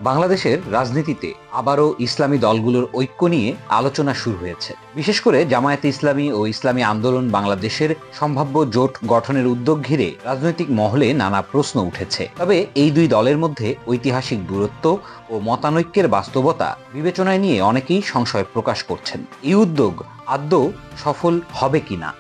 বাংলাদেশের রাজনীতিতে আবারও ইসলামী দলগুলোর ঐক্য নিয়ে আলোচনা শুরু হয়েছে। বিশেষ করে জামায়াতে ইসলামী ও ইসলামী আন্দোলন বাংলাদেশের সম্ভাব্য জোট গঠনের উদ্যোগ ঘিরে রাজনৈতিক মহলে নানা প্রশ্ন উঠেছে। তবে এই দুই দলের মধ্যে ঐতিহাসিক দূরত্ব ও মতানৈক্যের বাস্তবতা বিবেচনায় নিয়ে অনেকেই সংশয় প্রকাশ করছেন। এই উদ্যোগ আদৌ সফল হবে কিনা।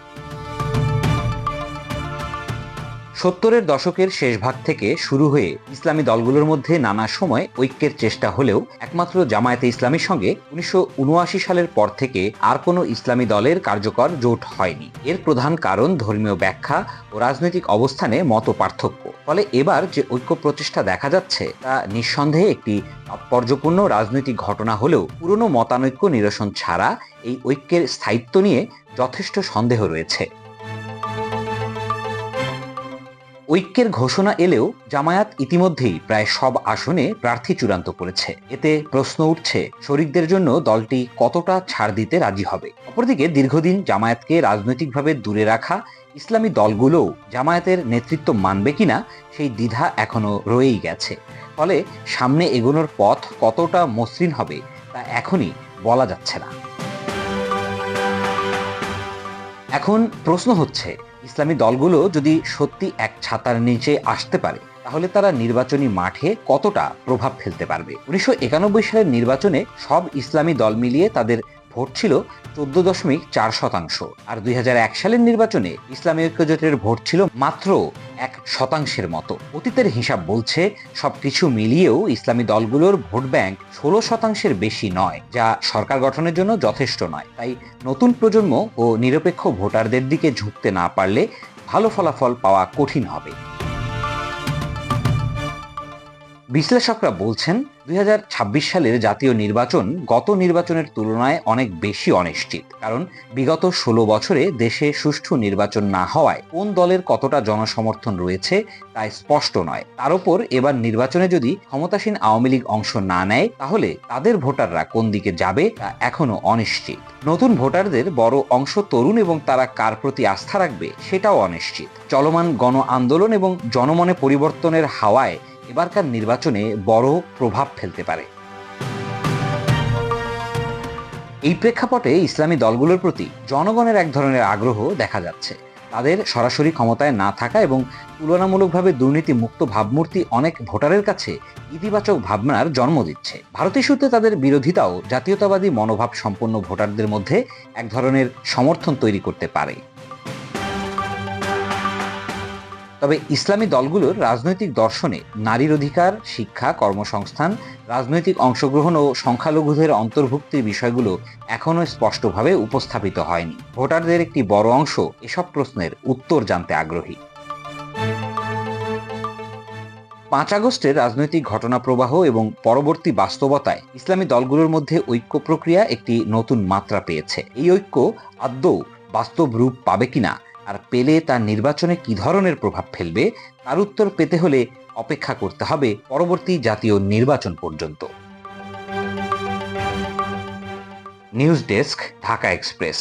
70-এর দশকের শেষ ভাগ থেকে শুরু হয়ে ইসলামী দলগুলোর মধ্যে নানা সময় ঐক্যের চেষ্টা হলেও একমাত্র জামায়াতে ইসলামীর সঙ্গে 1979 সালের পর থেকে আর কোনো ইসলামী দলের কার্যকর জোট হয়নি। এর প্রধান কারণ ধর্মীয় ব্যাখ্যা ও রাজনৈতিক অবস্থানে মত পার্থক্য। ফলে এবার যে ঐক্য প্রচেষ্টা দেখা যাচ্ছে তা নিঃসন্দেহে একটি তাৎপর্যপূর্ণ রাজনৈতিক ঘটনা হলেও পুরনো মতানৈক্য নিরসন ছাড়া এই ঐক্যের স্থায়িত্ব নিয়ে যথেষ্ট সন্দেহ রয়েছে। ঐক্যের ঘোষণা এলেও জামায়াত ইতিমধ্যেই প্রায় সব আসনে প্রার্থী চূড়ান্ত করেছে। এতে প্রশ্ন উঠছে, শরিকদের জন্য দলটি কতটা ছাড় দিতে রাজি হবে। অপরদিকে দীর্ঘদিন জামায়াতকে রাজনৈতিকভাবে দূরে রাখা ইসলামী দলগুলোও জামায়াতের নেতৃত্ব মানবে কিনা সেই দ্বিধা এখনো রয়েই গেছে। ফলে সামনে এগোনোর পথ কতটা মসৃণ হবে তা এখনই বলা যাচ্ছে না। এখন প্রশ্ন হচ্ছে, ইসলামী দলগুলো যদি সত্যি এক ছাতার নিচে আসতে পারে তাহলে তারা নির্বাচনী মাঠে কতটা প্রভাব ফেলতে পারবে। 1991 সালের নির্বাচনে সব ইসলামী দল মিলিয়ে তাদের ভোট ছিল 14.4%, আর 2001 সালের নির্বাচনে ইসলামী ঐক্যজোটের ভোট ছিল মাত্র 1% মতো। অতীতের হিসাব বলছে সবকিছু মিলিয়েও ইসলামী দলগুলোর ভোট ব্যাংক 16% বেশি নয়, যা সরকার গঠনের জন্য যথেষ্ট নয়। তাই নতুন প্রজন্ম ও নিরপেক্ষ ভোটারদের দিকে ঝুঁকতে না পারলে ভালো ফলাফল পাওয়া কঠিন হবে। বিশ্লেষকরা বলছেন 2026 সালের জাতীয় নির্বাচন গত নির্বাচনের তুলনায় অনেক বেশি অনিশ্চিত। কারণ বিগত 16 বছরে দেশে সুষ্ঠু নির্বাচন না হওয়ায় কোন দলের কতটা জনসমর্থন রয়েছে তা স্পষ্ট নয়। তার উপর এবার নির্বাচনে যদি ক্ষমতাসীন আওয়ামী লীগ অংশ না নেয় তাহলে তাদের ভোটাররা কোন দিকে যাবে তা এখনো অনিশ্চিত। নতুন ভোটারদের বড় অংশ তরুণ এবং তারা কার প্রতি আস্থা রাখবে সেটাও অনিশ্চিত। চলমান গণ আন্দোলন এবং জনমনে পরিবর্তনের হাওয়ায় এবারকার নির্বাচনে বড় প্রভাব ফেলতে পারে। এই প্রেক্ষাপটে ইসলামী দলগুলোর প্রতি জনগণের এক ধরনের আগ্রহ দেখা যাচ্ছে। তাদের সরাসরি ক্ষমতায় না থাকা এবং তুলনামূলকভাবে দুর্নীতি মুক্ত ভাবমূর্তি অনেক ভোটারের কাছে ইতিবাচক ভাবনার জন্ম দিচ্ছে। ভারত ইস্যুতে তাদের বিরোধিতাও জাতীয়তাবাদী মনোভাব সম্পন্ন ভোটারদের মধ্যে এক ধরনের সমর্থন তৈরি করতে পারে। তবে ইসলামী দলগুলোর রাজনৈতিক দর্শনে নারীর অধিকার, শিক্ষা, কর্মসংস্থান, রাজনৈতিক অংশগ্রহণ ও সংখ্যালঘুদের অন্তর্ভুক্তির বিষয়গুলো এখনও স্পষ্টভাবে উপস্থাপিত হয়নি। ভোটারদের একটি বড় অংশ এসব প্রশ্নের উত্তর জানতে আগ্রহী। 5 আগস্টের রাজনৈতিক ঘটনা প্রবাহ এবং পরবর্তী বাস্তবতায় ইসলামী দলগুলোর মধ্যে ঐক্য প্রক্রিয়া একটি নতুন মাত্রা পেয়েছে। এই ঐক্য আদৌ বাস্তব রূপ পাবে কিনা আর পেলে তার নির্বাচনে কি ধরনের প্রভাব ফেলবে তার উত্তর পেতে হলে অপেক্ষা করতে হবে পরবর্তী জাতীয় নির্বাচন পর্যন্ত। News desk, Dhaka express.